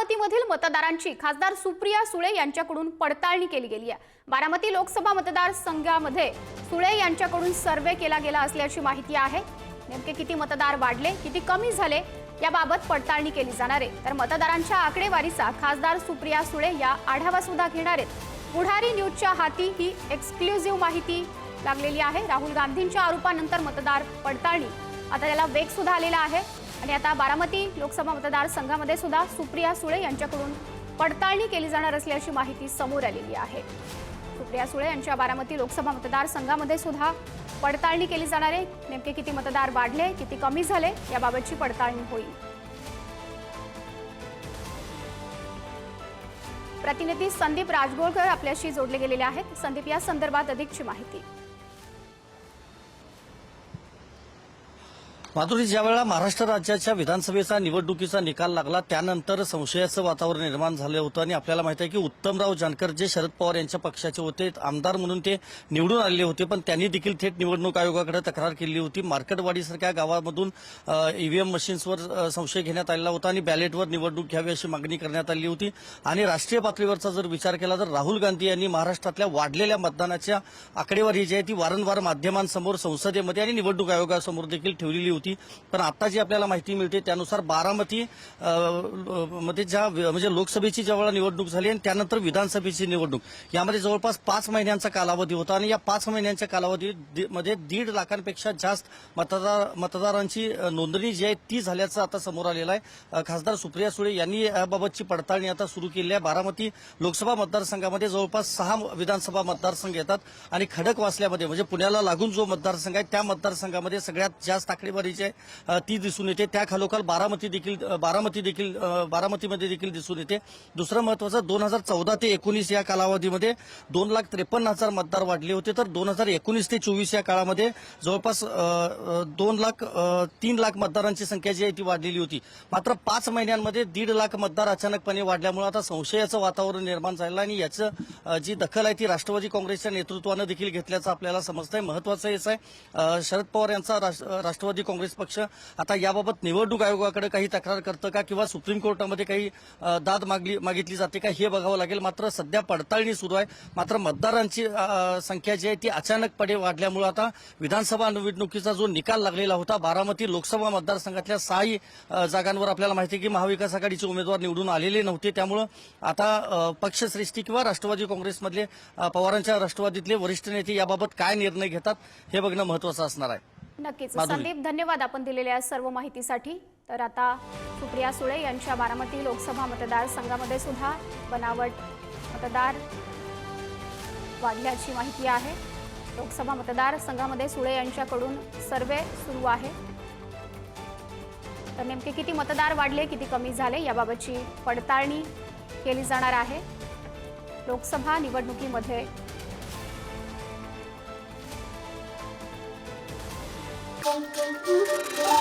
बारामतीमधील मतदारांची खासदार सुप्रिया सुळे यांच्याकडून पडताळणी केली गेली आहे। बारामती लोकसभा मतदारसंघामध्ये सुळे यांच्याकडून सर्वे केला गेला असल्याची माहिती आहे। नेमके किती मतदार वाढले, किती कमी झाले याबाबत पडताळणी केली जाणार आहे। तर मतदारांच्या आकडेवारीचा खासदार सुप्रिया सुळे या आढावा सुद्धा घेणार आहेत। पुढारी न्यूजच्या हाती ही एक्सक्लुझिव्ह माहिती लागलेली आहे। राहुल गांधींच्या आरोपानंतर मतदार पडताळणी आता त्याला वेग सुद्धा आलेला आहे आणि आता बारामती लोकसभा मतदारसंघामध्ये सुद्धा सुप्रिया सुळे यांच्याकडून पडताळणी केली जाणार असल्याची माहिती समोर आलेली आहे। सुप्रिया सुळे यांच्या बारामती लोकसभा मतदारसंघामध्ये सुद्धा पडताळणी केली जाणार आहे। नेमके किती मतदार वाढले, किती कमी झाले याबाबतची पडताळणी होईल। प्रतिनिधी संदीप राजगोळकर आपल्याशी जोडले गेलेले आहेत। संदीप, या संदर्भात अधिकची माहिती। माधुरी, ज्यावेळेला महाराष्ट्र राज्याच्या विधानसभेचा निवडणुकीचा निकाल लागला त्यानंतर संशयाचं वातावरण निर्माण झालं होतं आणि आपल्याला माहिती आहे की उत्तमराव जानकर जे शरद पवार यांच्या पक्षाचे होते, आमदार म्हणून ते निवडून आलेले होते, पण त्यांनी देखील थेट निवडणूक आयोगाकडे तक्रार केली होती। मार्केटवाडीसारख्या गावामधून ईव्हीएम मशीन्सवर संशय घेण्यात आलेला होता आणि बॅलेटवर निवडणूक घ्यावी अशी मागणी करण्यात आली होती। आणि राष्ट्रीय पातळीवरचा जर विचार केला तर राहुल गांधी यांनी महाराष्ट्रातल्या वाढलेल्या मतदानाच्या आकडेवारी जी आहे ती वारंवार माध्यमांसमोर, संसदेमध्ये आणि निवडणूक आयोगासमोर देखील ठेवलेली होती। पण आता जी आपल्याला माहिती मिळते त्यानुसार बारामती मध्ये म्हणजे लोकसभेची ज्यावेळेला निवडणूक झाली आणि त्यानंतर विधानसभेची निवडणूक, यामध्ये जवळपास 5 महिन्यांचा कालावधी होता आणि या 5 महिन्यांच्या कालावधीमध्ये 1.5 लाखांपेक्षा जास्त मतदारांची नोंदणी जी आहे ती झाल्याचं आता समोर आलेलं आहे। खासदार सुप्रिया सुळे यांनी याबाबतची पडताळणी आता सुरू केली आहे। बारामती लोकसभा मतदारसंघामध्ये जवळपास 6 विधानसभा मतदारसंघ येतात आणि खडकवासल्यामध्ये म्हणजे पुण्याला लागून जो मतदारसंघ आहे त्या मतदारसंघामध्ये सगळ्यात जास्त आकडेवारी ती दिसून येते। त्या खालोखाल बारामतीमध्ये देखील दिसून येते। दुसरं महत्वाचं, 2014 ते 19 या कालावधीमध्ये 2,53,000 मतदार वाढले होते, तर 2019 ते 24 या काळामध्ये जवळपास 3 लाख मतदारांची संख्या जी आहे ती वाढलेली होती। मात्र 5 महिन्यांमध्ये 1.5 लाख मतदार अचानकपणे वाढल्यामुळे आता संशयाचं वातावरण निर्माण झालं आणि याचं जी दखल आहे ती राष्ट्रवादी काँग्रेसच्या नेतृत्वानं देखील घेतल्याचं आपल्याला समजतंय। महत्वाचं हेच आहे, शरद पवार यांचा राष्ट्रवादी काँग्रेस पक्ष आता याबाबत निवडणूक आयोगाकडे काही तक्रार करतं का किंवा सुप्रीम कोर्टामध्ये काही दाद मागितली जाते का हे बघावं लागेल। मात्र सध्या पडताळणी सुरू आहे। मात्र मतदारांची संख्या जी आहे ती अचानकपणे वाढल्यामुळे आता विधानसभा निवडणुकीचा जो निकाल लागलेला होता, बारामती लोकसभा मतदारसंघातल्या 6 जागांवर आपल्याला माहिती आहे की महाविकास आघाडीचे उमेदवार निवडून आलेले नव्हते, त्यामुळे आता पक्षश्रेष्ठी किंवा राष्ट्रवादी काँग्रेसमधले पवारांच्या राष्ट्रवादीतले वरिष्ठ नेते याबाबत काय निर्णय घेतात हे बघणं महत्वाचं असणार आहे। नक्कीच संदीप, धन्यवाद आपण दिलेल्या सर्व माहितीसाठी। तर आता सुप्रिया सुळे यांच्या बारामती लोकसभा मतदारसंघामध्ये सुद्धा बनावट मतदार वाढल्याची माहिती आहे। लोकसभा मतदारसंघामध्ये सुळे यांच्याकडून सर्वे सुरू आहे। तर नेमके किती मतदार वाढले, किती कमी झाले याबाबतची पडताळणी केली जाणार आहे लोकसभा निवडणुकीमध्ये। Thank you.